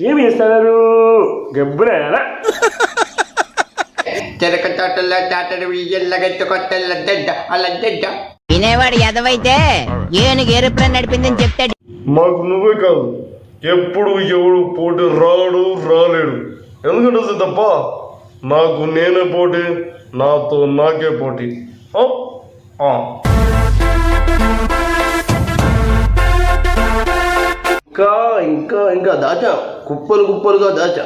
ఏమి ఇస్తున్నారు గబ్బురా చెరక తోటల్లో తాటడు ఎల్లగట్టు కొత్తల్ల దడ్డ అలా దడ్డ వినేవాడు ఎదవైతే ఏనుగు ఏరుప్లేన్ నడిపిందని చెప్తాడు. మాకు నువ్వే కాదు ఎప్పుడు ఎవడు పోటీ రాడు రాలేడు. ఎందుకంటే తప్ప నాకు నేనే పోటీ, నాతో నాకే పోటీ. ఇంకా ఇంకా ఇంకా దాచా, కుప్పలు కుప్పలుగా దాచా.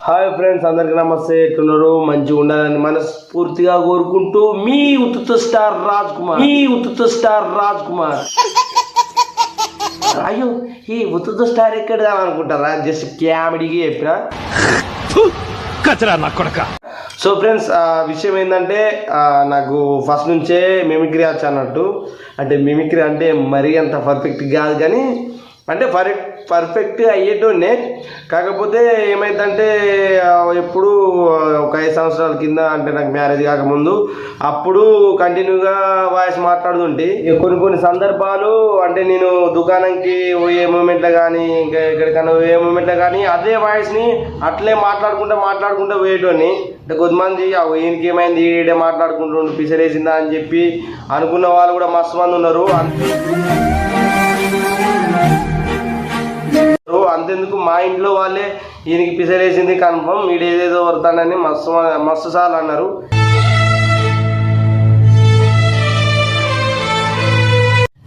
హాయ్ ఫ్రెండ్స్, అందరికి నమస్తే. ఎట్లున్నారు? మంచిగా ఉండాలని మనస్ఫూర్తిగా కోరుకుంటూ మీ ఉత్తుత స్టార్ రాజ్ కుమార్. అయ్యో, ఈ ఉత్తుత స్టార్ ఎక్కడ అనుకుంటారా? జస్ట్ కామెడీకి చెప్పినా. సో ఫ్రెండ్స్, విషయం ఏంటంటే నాకు ఫస్ట్ నుంచే మిమిక్రీ వచ్చు అన్నట్టు. అంటే మిమిక్రీ అంటే మరీ అంత పర్ఫెక్ట్ కాదు, కానీ అంటే పర్ఫెక్ట్ అయ్యేటోనే. కాకపోతే ఏమైందంటే ఎప్పుడు ఒక 5 సంవత్సరాల కింద, అంటే నాకు మ్యారేజ్ కాకముందు, అప్పుడు కంటిన్యూగా వాయిస్ మాట్లాడుతుంటే కొన్ని సందర్భాలు అంటే నేను దుకాణంకి పోయే మూమెంట్లో కానీ, ఇంకా ఎక్కడికైనా పోయే మూమెంట్లో కానీ అదే వాయిస్ని అట్లే మాట్లాడుకుంటూ పోయేటోని. అంటే కొద్దిమంది ఈయనకి ఏమైంది, ఈడే మాట్లాడుకుంటుండు పిసరేసిందా అని చెప్పి అనుకున్న వాళ్ళు కూడా మస్తు మంది ఉన్నారు. అంతెందుకు, మా ఇంట్లో వాళ్ళే ఈయనకి పిసరేసింది కన్ఫర్మ్, వీడు ఏదేదో వరతాడని మస్తు సార్లు అన్నారు.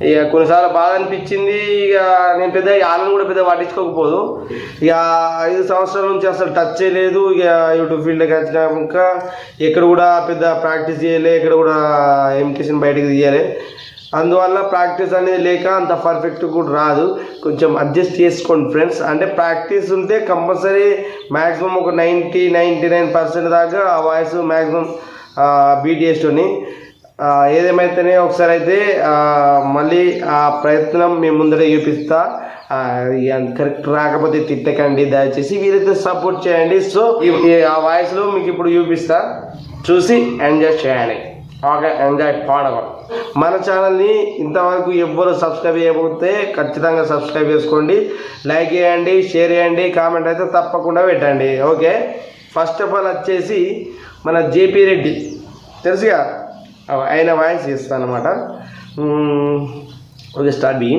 ఇక కొన్నిసార్లు బాధ అనిపించింది. ఇక నేను పెద్ద వాళ్ళని కూడా పెద్ద పట్టించుకోకపోదు. ఇక 5 సంవత్సరాల నుంచి అసలు టచ్ చేయలేదు. ఇక యూట్యూబ్ ఫీల్డ్కి వచ్చినాక ఎక్కడ కూడా పెద్ద ప్రాక్టీస్ చేయలే, ఎక్కడ కూడా ఎడ్యుకేషన్ బయటకు తీయాలి. అందువల్ల ప్రాక్టీస్ అనేది లేక అంత పర్ఫెక్ట్ కూడా రాదు. కొంచెం అడ్జస్ట్ చేసుకోండి ఫ్రెండ్స్. అంటే ప్రాక్టీస్ ఉంటే కంపల్సరీ మ్యాక్సిమం ఒక 99% దాకా ఆ వాయిస్ మ్యాక్సిమం బీట్ చేస్తుంది. ఏదేమైతేనే ఒకసారి అయితే మళ్ళీ ఆ ప్రయత్నం మీ ముందర చూపిస్తా. కరెక్ట్ రాకపోతే తిట్టకండి దయచేసి, వీరైతే సపోర్ట్ చేయండి. సో ఆ వాయిస్లో మీకు ఇప్పుడు చూపిస్తా, చూసి ఎంజాయ్ చేయాలి. ఓకే, ఎంజాయ్ పాడగం. మన ఛానల్ని ఇంతవరకు ఎవ్వరు సబ్స్క్రైబ్ చేయకపోతే ఖచ్చితంగా సబ్స్క్రైబ్ చేసుకోండి, లైక్ చేయండి, షేర్ చేయండి, కామెంట్ అయితే తప్పకుండా పెట్టండి. ఓకే, ఫస్ట్ ఆఫ్ ఆల్ వచ్చేసి మన జేపీ రెడ్డి తెలుసుగా, ఆయన వాయిస్ చేస్తాను అనమాట. ఓకే, స్టార్ట్ బి.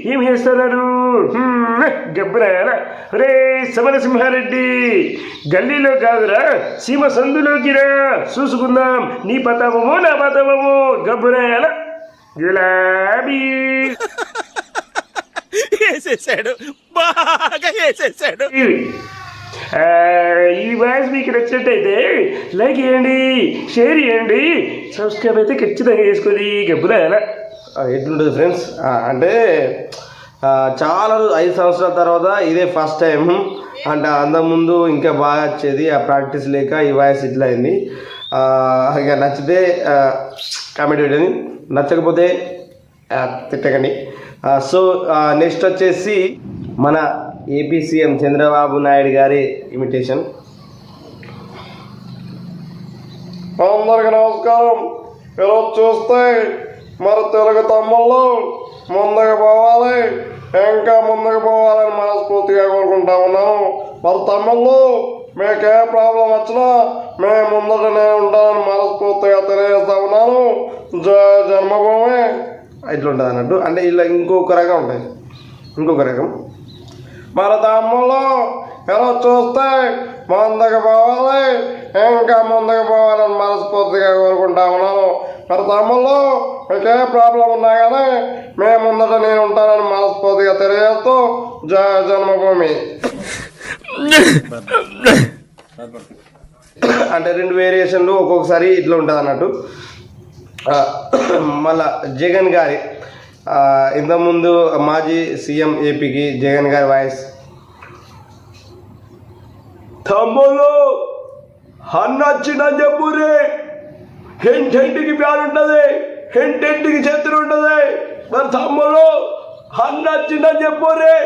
ఏమి చేస్తున్నారు గబ్బరారా? రే సమరసింహారెడ్డి, గల్లీలో కాదురా, సీమ సందులోకి రా, చూసుకుందాం నీ పతామో నా పతామో. గబ్బరాల గులాబీ వేసేసాడు, బాగా వేసేసాడు. ఈ వాయిస్ మీకు నచ్చినట్టయితే లైక్ చేయండి, షేర్ చేయండి, సబ్స్క్రైబ్ అయితే ఖచ్చితంగా చేసుకోండి. గబ్బురాల ఎట్లుంటుంది ఫ్రెండ్స్? అంటే చాలా 5 సంవత్సరాల తర్వాత ఇదే ఫస్ట్ టైం. అంటే అంతకుముందు ఇంకా బాగా వచ్చేది, ఆ ప్రాక్టీస్ లేక ఈ వాయిస్ ఇట్లా అయింది. ఇక నచ్చితే కామెంట్ పెట్టండి, నచ్చకపోతే తిట్టకండి. సో నెక్స్ట్ వచ్చేసి మన ఏపీ సీఎం చంద్రబాబు నాయుడు గారి ఇమిటేషన్. అందరికి నమస్కారం. ఈరోజు చూస్తే మరి తెలుగు తమ్ముళ్ళు ముందుకు పోవాలి, ఇంకా ముందుకు పోవాలని మనస్ఫూర్తిగా కోరుకుంటా ఉన్నాను. మరి తమ్ముళ్ళు, మీకు ఏ ప్రాబ్లం వచ్చినా మేము ముందటనే ఉంటానని మనస్ఫూర్తిగా తెలియజేస్తా ఉన్నాను. జయ జన్మభూమి. ఇట్లుంటుంది అన్నట్టు. అంటే ఇలా ఇంకొక రకం ఉంటుంది, ఇంకొక రకం. మరి తమ్ముళ్ళు ఈరోజు చూస్తే ముందుకు పోవాలి, ఇంకా ముందుకు పోవాలని మనస్ఫూర్తిగా కోరుకుంటా ఉన్నాను. మరి తమ్ముళ్ళు, మీకు ఏ ప్రాబ్లం ఉన్నా కానీ మేము ముందట నేను ఉంటానని మనస్ఫూర్తిగా తెలియజేస్తూ జయ జన్మభూమి. అంటే 2 వేరియేషన్లు ఒక్కొక్కసారి ఇట్లా ఉంటుంది అన్నట్టు. మళ్ళా జగన్ గారి ఇంతకుముందు మాజీ సీఎం ఏపీకి జగన్ గారి వాయిస్. తమ్ముళ్ళు అన్న వచ్చిందని చెప్పురే, హెంటికి ప్యాన్ ఉంటుంది, హెంటికి చేతులు ఉంటుంది. మరి తమ్ముళ్ళు అన్న వచ్చిందని చెప్పురే.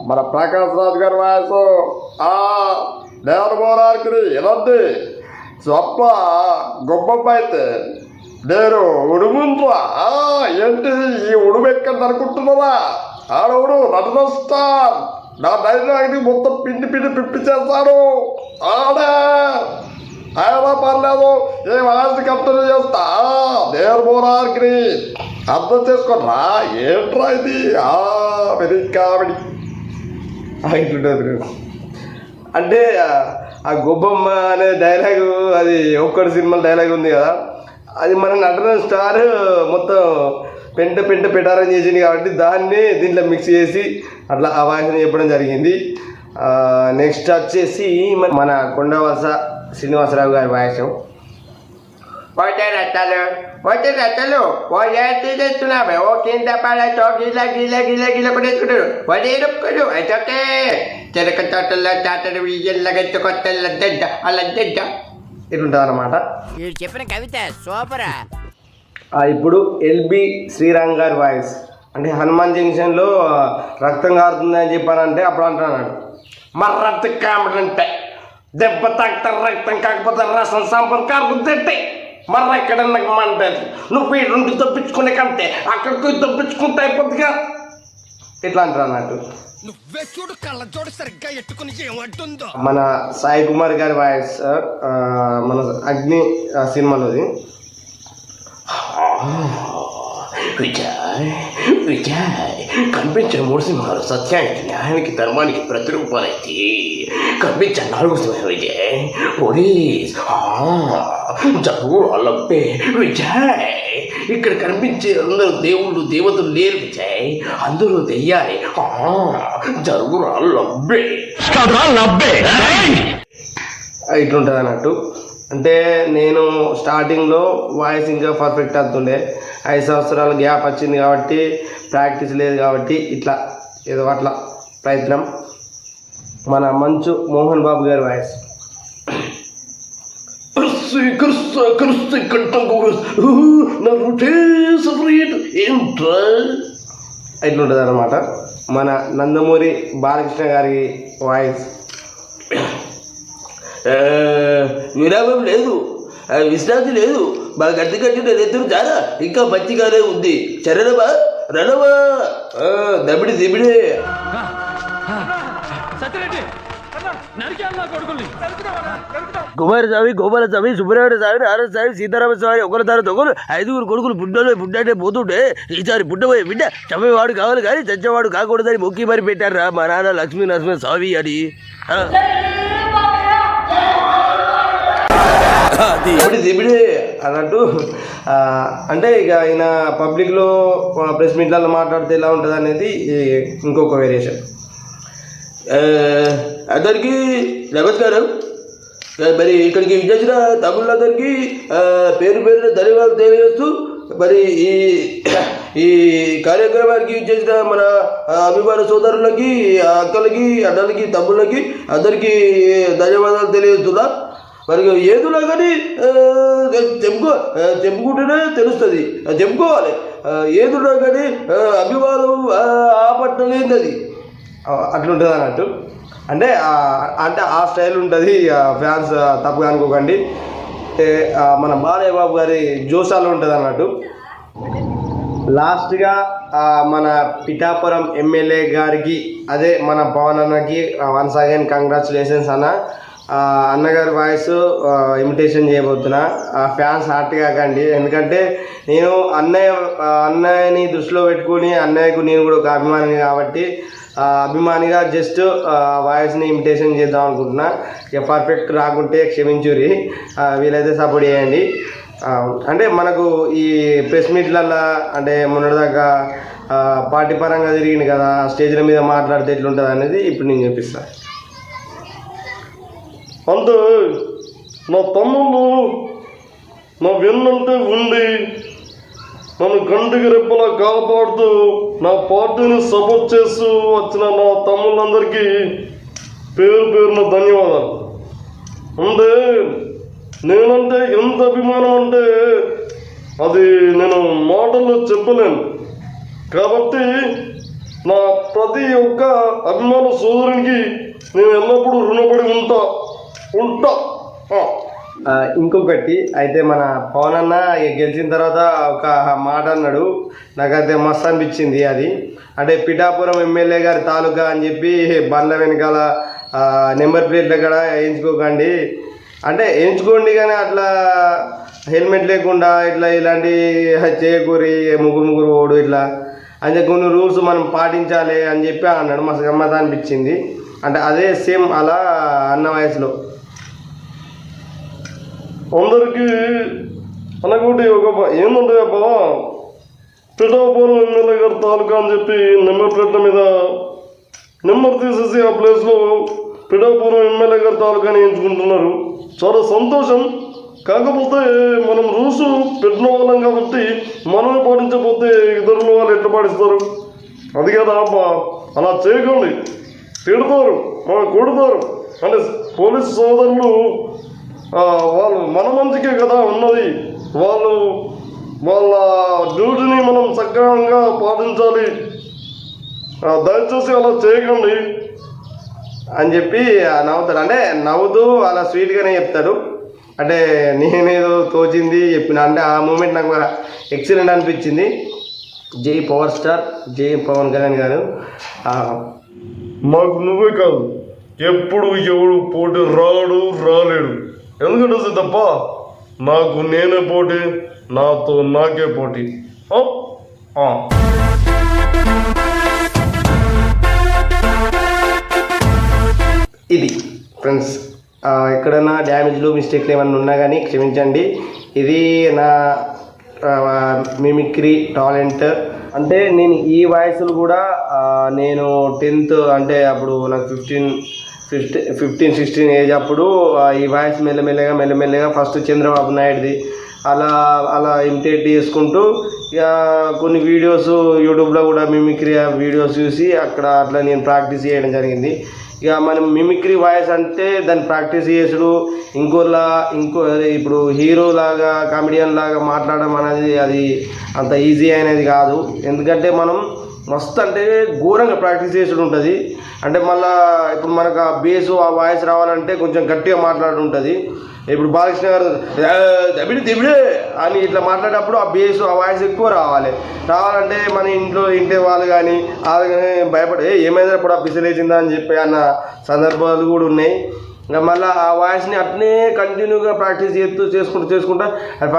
మన ప్రకాష్ రాజ్ గారి వాయసు దేవరమోరానికి ఎలాంటి స్వప్ప గొప్పైతే నేను ఉడుముంట్రా ఏంటి ఈ ఉడుము ఎక్కడ అనుకుంటున్నారా ఆడవుడు నన్ను స్టార్ నా డైలాగ్ని మొత్తం పిండి పిప్పి చేస్తాడు ఆడే ఆయన పర్లేదు ఏ వాయిస్ కంపెనీ చేస్తా దేవరమోరానికి అర్థం చేసుకోరా ఏంట్రా ఇది వెరీ కామెడీ ఇట్లుంటుంది. అంటే ఆ గొబ్బమ్మ అనే డైలాగు అది ఒక్కటి సినిమా డైలాగ్ ఉంది కదా, అది మన నటన స్టార్ మొత్తం పెంట పెటారం చేసింది కాబట్టి దాన్ని దీంట్లో మిక్స్ చేసి అట్లా ఆ వాయిస్ని చెప్పడం జరిగింది. నెక్స్ట్ వచ్చేసి మన కొండవలస శ్రీనివాసరావు గారి వాయిస్. పోతే రత్తలు ఓ ఏంటి తెస్తున్నామే ఓ కింద పడతో గిల కొట్టేసుకుంటారు వడే నొక్కడు అయితే చెరక తోటల్లో తాటడు ఎల్లగట్టు కొత్తల దడ్డ అలా దడ్డ ఇట్లుంటుంది అన్నమాట. వీడు చెప్పిన కవిత సూపరా. ఇప్పుడు ఎల్బి శ్రీరామ్ గారి వాయిస్. అంటే హనుమాన్ జంక్షన్లో రక్తం కారుతుందని చెప్పానంటే అప్పుడు అంటున్నాడు, మరి రక్తం కామడంటే దెబ్బ తాకుతారు రక్తం కాకపోతే రసం సాంబార్ కారుతుంటే మర్ర ఎక్కడ నాకు మంటది నువ్వు ఈ రెండు తప్పించుకునే కంటే అక్కడికి తప్పించుకుంటే అయిపోతుందిగా ఇట్లా అంటారు అన్నట్టు. మన సాయి కుమార్ గారి వాయిస్ మన అగ్ని సినిమాలోది. విజయ్ కనిపించిన మూడు సింహాలు సత్యానికి న్యాయానికి ధర్మానికి ప్రతిరూపాలైతే కనిపించిన నాలుగు సింహాలు విజయ్ పోలీస్ జరుగు అల్లప్పే విజయ్ ఇక్కడ కనిపించే అందరూ దేవుళ్ళు దేవతలు లేరు విజయ్ అందరూ దెయ్యాలి జరుగు అల్లబ్బే ఇట్లుంటుంది అన్నట్టు. అంటే నేను స్టార్టింగ్లో వాయిస్ ఇంకా పర్ఫెక్ట్ అవుతుండే, 5 సంవత్సరాల గ్యాప్ వచ్చింది కాబట్టి ప్రాక్టీస్ లేదు కాబట్టి ఇట్లా ఏదో అట్లా ప్రయత్నం. మన మంచు మోహన్ బాబు గారి వాయిస్. ఇట్లుంటుంది అన్నమాట. మన నందమూరి బాలకృష్ణ గారి వాయిస్. విరామం లేదు, విశ్రాంతి లేదు, బాగా గట్టి నేను ఎదురు చాలా ఇంకా మంచిగానే ఉంది. చరణమా రణమా దబిడి దిబిడే. కుమారస్వామి గోపాలస్వామి సుబ్రహ్మణ్య స్వామి నారాయణ స్వామి సీతారామ స్వామి ఒకరి తర్వాత ఒకరు 5 కొడుకులు పుట్టే పోతుంటే ఈసారి పుట్టబోయే బిడ్డ చంపేవాడు కావాలి కానీ చచ్చేవాడు కాకూడదని మొక్కి మరి పెట్టారా మా నాన్న లక్ష్మీ నరసింహ స్వామి అని. దిబిడే అన్నట్టు. అంటే ఇక ఆయన పబ్లిక్లో ప్రెస్ మీట్లలో మాట్లాడితే ఎలా ఉంటుంది అనేది ఇంకొక వేరియేషన్. అందరికీ నమస్కారం. మరి ఇక్కడికి విచ్చేసిన తమిళందరికీ పేరు ధన్యవాదాలు తెలియజేస్తూ మరి ఈ కార్యక్రమానికి చేసిన మన అభిమాన సోదరులకి అక్కలకి అన్నలకి తమ్ముళ్ళకి అందరికీ ధన్యవాదాలు తెలియజేస్తున్నా. మరి ఏదులా కానీ చెప్పుకుంటేనే తెలుస్తుంది, చెప్పుకోవాలి. ఏదున్నా కానీ అభిమానం ఆపట్టలేదు అది అట్లుంటుంది అన్నట్టు. అంటే ఆ స్టైల్ ఉంటుంది. ఫ్యాన్స్ తప్పుగా అనుకోకండి. మన బాలయ్య బాబు గారి జోసాలు ఉంటుంది అన్నట్టు. లాస్ట్గా మన పిఠాపురం ఎమ్మెల్యే గారికి అదే మన పవన్ అన్నకి వన్స్ అగైన్ కంగ్రాచులేషన్స్ అన్న. అన్నగారి వాయిస్ ఇమిటేషన్ చేయబోతున్నా. ఫ్యాన్స్ హార్ట్ కాకండి, ఎందుకంటే నేను అన్నయ్యని దృష్టిలో పెట్టుకుని అన్నయ్యకు నేను కూడా ఒక అభిమాని కాబట్టి అభిమానిగా జస్ట్ వాయిస్ని ఇమిటేషన్ చేద్దాం అనుకుంటున్నా. ఇక పర్ఫెక్ట్ రాకుంటే క్షమించురి, వీలైతే సపోర్ట్ చేయండి. అంటే మనకు ఈ ప్రెస్ మీట్లల్లో అంటే మొన్నటిదాకా పార్టీ పరంగా తిరిగింది కదా, స్టేజ్ల మీద మాట్లాడితే ఎట్లుంటుంది అనేది ఇప్పుడు నేను చూపిస్తాను. అంటే నా తమ్ముళ్ళు నా వెన్నంటే ఉండి నన్ను కంటికి రెప్పలా కాపాడుతూ నా పార్టీని సపోర్ట్ చేస్తూ వచ్చిన నా తమ్ముళ్ళందరికీ పేరున ధన్యవాదాలు. అంటే నేనంటే ఎంత అభిమానం అంటే అది నేను మాటల్లో చెప్పలేను. కాబట్టి నా ప్రతి ఒక్క అభిమాన సోదరునికి నేను ఎల్లప్పుడూ రుణపడి ఉంటా. ఇంకొకటి అయితే మన పవన్ అన్న గెలిచిన తర్వాత ఒక మాట అన్నాడు, నాకైతే మస్తు అనిపించింది. అది అంటే పిఠాపురం ఎమ్మెల్యే గారి తాలూకా అని చెప్పి బండ్ల వెనకాల నెంబర్ ప్లేట్ల కూడా వేయించుకోకండి, అంటే వేయించుకోండి కానీ అట్లా హెల్మెట్ లేకుండా ఇట్లా ఇలాంటి చేయకూరి ముగ్గురు ఓడు ఇట్లా అంటే కొన్ని రూల్స్ మనం పాటించాలి అని చెప్పి అన్నాడు. మస్తు గమ్మత అనిపించింది. అంటే అదే సేమ్ అలా అన్న వయసులో అందరికీ అనకోటి ఏంటంటే అబ్బా, పిఠాపురం ఎమ్మెల్యే గారి తాలూకా అని చెప్పి నెంబర్ ప్లేట్ల మీద నెంబర్ తీసేసి ఆ ప్లేస్లో పిఠాపురం ఎమ్మెల్యే గారి తాలూకాని ఎంచుకుంటున్నారు. చాలా సంతోషం. కాకపోతే మనం రూల్స్ పెట్టిన వాళ్ళం కాబట్టి మనమే పాటించకపోతే ఇతరులు వాళ్ళు ఎట్లా పాటిస్తారు? అది కదా అబ్బా, అలా చేయకండి, తిడతారు, కొడతారు. అంటే పోలీసు సోదరులు వాళ్ళు మన మంచికే కదా ఉన్నది, వాళ్ళు వాళ్ళ డ్యూటీని మనం సక్రమంగా పాటించాలి. దయచేసి అలా చేయకండి అని చెప్పి నవ్వుతాడు. అంటే నవ్వుతూ అలా స్వీట్గానే చెప్తాడు. అంటే నేనేదో తోచింది చెప్పిన, అంటే ఆ మూమెంట్ నాకు ఎక్సలెంట్ అనిపించింది. జై పవర్ స్టార్, జై పవన్ కళ్యాణ్ గారు. మాకు నువ్వే కాదు, ఎప్పుడు ఎవడు పోటీ రాలేడు. ఎందుకంటే సిద్ధప్ప, నాకు నేనే పోటీ, నాతో నాకే పోటీ. ఇది ఫ్రెండ్స్, ఎక్కడైనా డ్యామేజ్లు మిస్టేక్లు ఏమన్నా ఉన్నా కానీ క్షమించండి. ఇది నా మిమిక్రీ టాలెంట్. అంటే నేను ఈ వాయిస్లు కూడా నేను 10th అంటే అప్పుడు నాకు 15-16 ఏజ్ అప్పుడు ఈ వాయిస్ మెల్లమెల్లగా ఫస్ట్ చంద్రబాబు నాయుడుది అలా ఇమిటేట్ చేసుకుంటూ ఇక కొన్ని వీడియోస్ యూట్యూబ్లో కూడా మిమిక్రీ వీడియోస్ చూసి అట్లా నేను ప్రాక్టీస్ చేయడం జరిగింది. ఇక మనం మిమిక్రీ వాయిస్ అంటే దాన్ని ప్రాక్టీస్ చేసుడు, ఇంకో ఇప్పుడు హీరో లాగా కామెడియన్ లాగా మాట్లాడడం అనేది అది అంత ఈజీ అనేది కాదు. ఎందుకంటే మనం మస్తు అంటే ఘోరంగా ప్రాక్టీస్ చేసుడు ఉంటుంది. అంటే మళ్ళీ ఇప్పుడు మనకు ఆ బేసు ఆ వాయిస్ రావాలంటే కొంచెం గట్టిగా మాట్లాడి ఉంటుంది. ఇప్పుడు బాలకృష్ణ గారు దబిడే అని ఇట్లా మాట్లాడేటప్పుడు ఆ బేసు ఆ వాయిస్ ఎక్కువ రావాలంటే మన ఇంటి వాళ్ళు కానీ వాళ్ళు కానీ భయపడి ఏమైనా ఇప్పుడు ఆ పిసలేసిందా అని చెప్పి అన్న సందర్భాలు కూడా ఉన్నాయి. ఇంకా మళ్ళీ ఆ వాయిస్ని అట్నే కంటిన్యూగా ప్రాక్టీస్ చేసుకుంటా అది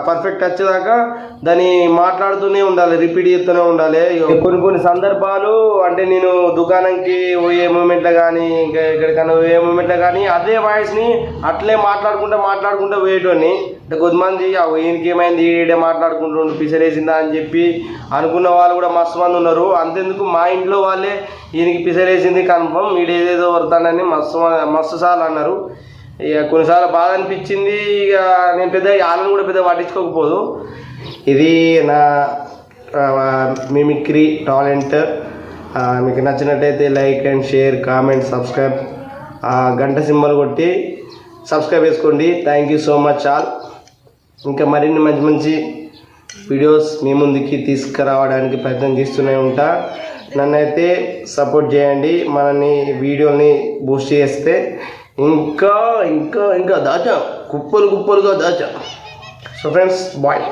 పర్ఫెక్ట్ వచ్చేదాకా దాన్ని మాట్లాడుతూనే ఉండాలి, రిపీట్ చేస్తూనే ఉండాలి. కొన్ని సందర్భాలు అంటే నేను దుకాణంకి పోయే మూమెంట్లో కానీ ఇంకా ఎక్కడికైనా పోయే మూమెంట్లో కానీ అదే వాయిస్ని అట్లే మాట్లాడుకుంటూ పోయేటోని. అంటే కొద్దిమంది ఈయనకి ఏమైంది, ఈడే మాట్లాడుకుంటుండు పిసరేసిందా అని చెప్పి అనుకున్న వాళ్ళు కూడా మస్తు మంది ఉన్నారు. అంతెందుకు మా ఇంట్లో వాళ్ళే ఈయనకి పిసరేసింది కన్ఫర్మ్, వీడేదేదో వరతాడని మస్తు సార్లు అన్నారు. ఇక కొన్నిసార్లు బాధ అనిపించింది. ఇక నేను వాళ్ళని కూడా పెద్ద పట్టించుకోకపోదు. ఇది నా మిమిక్రీ టాలెంట్. మీకు నచ్చినట్టయితే like and share, comment, subscribe, గంట సింబల్ కొట్టి సబ్స్క్రైబ్ చేసుకోండి. Thank you so much all. ఇంకా మరిన్ని మంచి వీడియోస్ మీ ముందుకి తీసుకురావడానికి ప్రయత్నం చేస్తూనే ఉంటా. నన్నైతే సపోర్ట్ చేయండి. మనని వీడియోని బూస్ట్ చేస్తే ఇంకా దాచా కుప్పలుగా దాచా. So friends, bye.